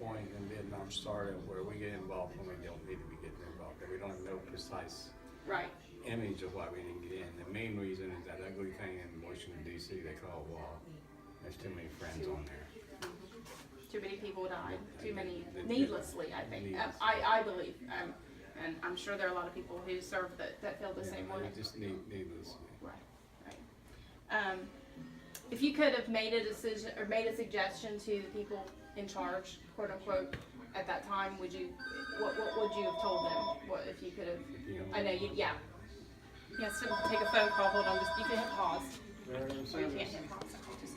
point in Vietnam started where we get involved when we don't need to be getting involved, that we don't have no precise Right. image of why we didn't get in. The main reason is that ugly thing in Washington D.C. they call a wall. There's too many friends on there. Too many people died. Too many The- needlessly, I think. Needless. I believe. And I'm sure there are a lot of people who serve that feel the same way. Just needless. Right, right. If you could have made a decision or made a suggestion to the people in charge, quote unquote, at that time, what would you have told them? What if you could have? I know you. Yeah. Yes. To take a phone call. Hold on. Just you can hit pause. Or you can't hit pause. Just,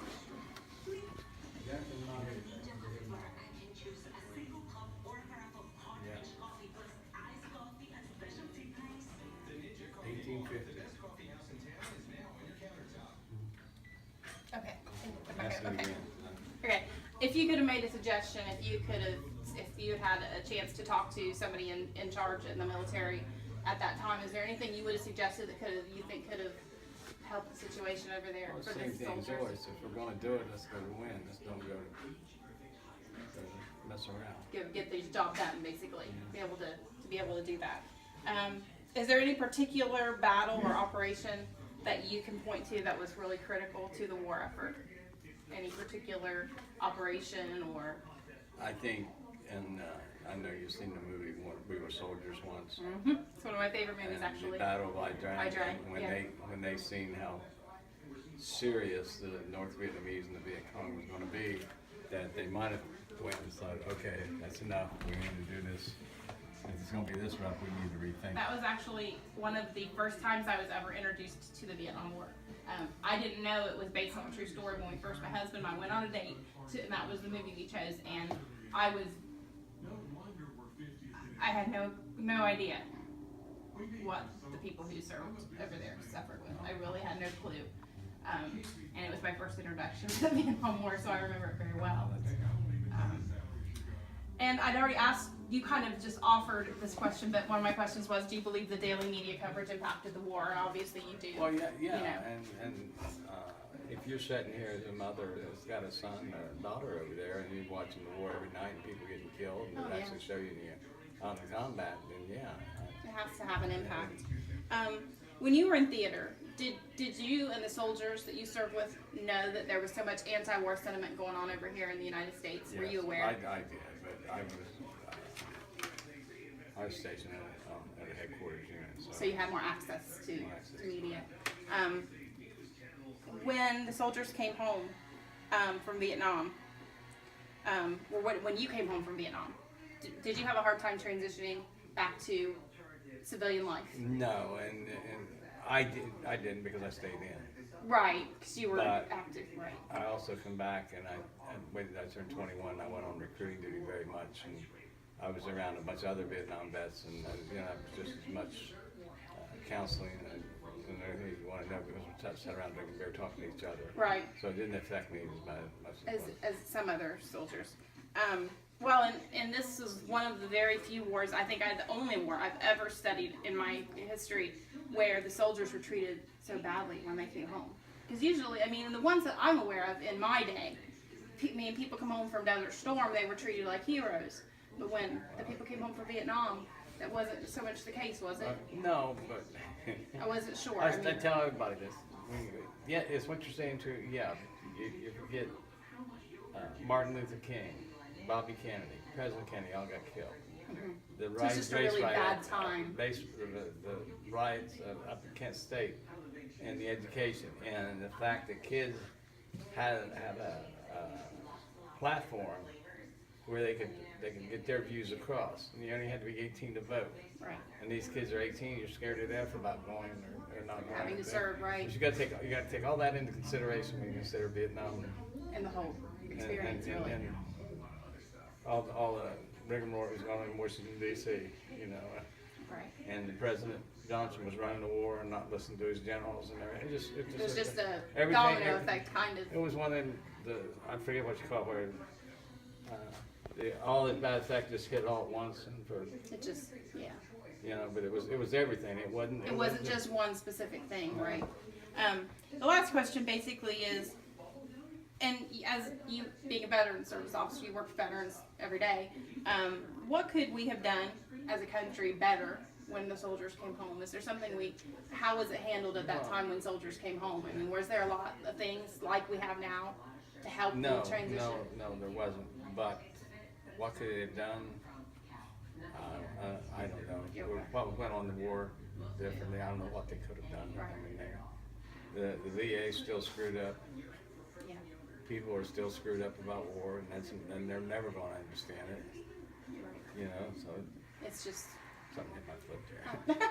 okay. Okay. Okay. If you could have made a suggestion, if you had a chance to talk to somebody in charge in the military at that time, is there anything you would have suggested that you think could have helped the situation over there Well, for same the thing as soldiers? always. If we're going to do it, let's go to win. Let's don't go to mess around. Get the job done, basically. Be able to do that. Is there any particular battle or operation that you can point to that was really critical to the war effort? Any particular operation or? I think, and I know you've seen the movie We Were Soldiers once. Mm-hmm. It's one of my favorite movies, And actually. the Battle of Ai Dang. Yeah. When they seen how serious the North Vietnamese and the Viet Cong was going to be, that they might have went and thought, okay, that's enough. We need to do this. If it's going to be this rough, we need to rethink. That was actually one of the first times I was ever introduced to the Vietnam War. I didn't know it was based on a true story when my husband and I went on a date, and that was the movie we chose, and I had no idea what the people who served over there suffered with. I really had no clue. And it was my first introduction to the Vietnam War, so I remember it very well. And I'd already asked, you kind of just offered this question, but one of my questions was, do you believe the daily media coverage impacted the war? And obviously you do. Well, yeah. You know. And if you're sitting here as a mother that's got a son or a daughter over there, and you're watching the war every night, and people getting killed, and they actually show you on the combat, then it has to have an impact. When you were in theater, did you and the soldiers that you served with know that there was so much anti-war sentiment going on over here in the United States? Were you aware? I did, but I was stationed at a headquarters unit. So you had more access to media. When the soldiers came home from Vietnam, or when you came home from Vietnam, did you have a hard time transitioning back to civilian life? No, and I didn't because I stayed in. Right, because you were active, right. I also come back, and when I turned 21, I went on recruiting duty very much, and I was around a bunch of other Vietnam vets, and just as much counseling and everything you want to know, because we sat around drinking beer, talking to each other. Right. So it didn't affect me as much as some other soldiers. Well, and this is one of the very few wars, I think the only war I've ever studied in my history where the soldiers were treated so badly when they came home. Because usually, the ones that I'm aware of in my day, people come home from Desert Storm, they were treated like heroes. But when the people came home from Vietnam, that wasn't so much the case, was it? No, but I wasn't sure. I tell everybody this. Yeah, it's what you're saying too. Yeah, you forget Martin Luther King, Bobby Kennedy, President Kennedy, all got killed. Mm-hmm. The so it's just a really bad time. The riots up in Kent State, and the education, and the fact that kids had a platform where they could get their views across, and you only had to be 18 to vote. Right. And these kids are 18. You're scared to death about going or not going. Having to serve, right? But you got to take all that into consideration when you consider Vietnam and the whole experience, really. And all the rigmarole was going on in Washington D.C. Right. And President Johnson was running the war and not listening to his generals and everything. It was just a domino effect, kind of. It was one of I forget what you call it, where all the bad effect just hit all at once, and it just, yeah. But it was everything. It wasn't just one specific thing, right? The last question basically is, and as you being a veteran service officer, you work with veterans every day. What could we have done as a country better when the soldiers came home? Is there something how was it handled at that time when soldiers came home? I mean, was there a lot of things like we have now to help No, the transition? no, there wasn't. But what could they have done? I don't know. What went on the war differently? I don't know what they could have done. Right. I mean, the VA is still screwed up. Yeah. People are still screwed up about war, and they're never going to understand it. Right. You know, so It's just. something hit my foot there.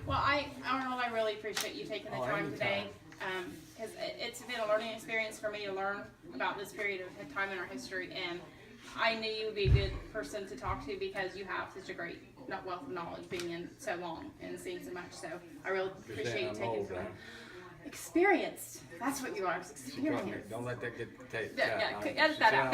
Well, Arnold, I really appreciate you taking the time today. Because it's been a learning experience for me to learn about this period of time in our history, and I knew you would be a good person to talk to because you have such a great wealth of knowledge, being in so long and seeing so much. So I really You're appreciate saying you I'm taking old, the huh? time. Experienced. That's what you are. She called me- Experienced. Don't let that get Yeah, cut. edit that out.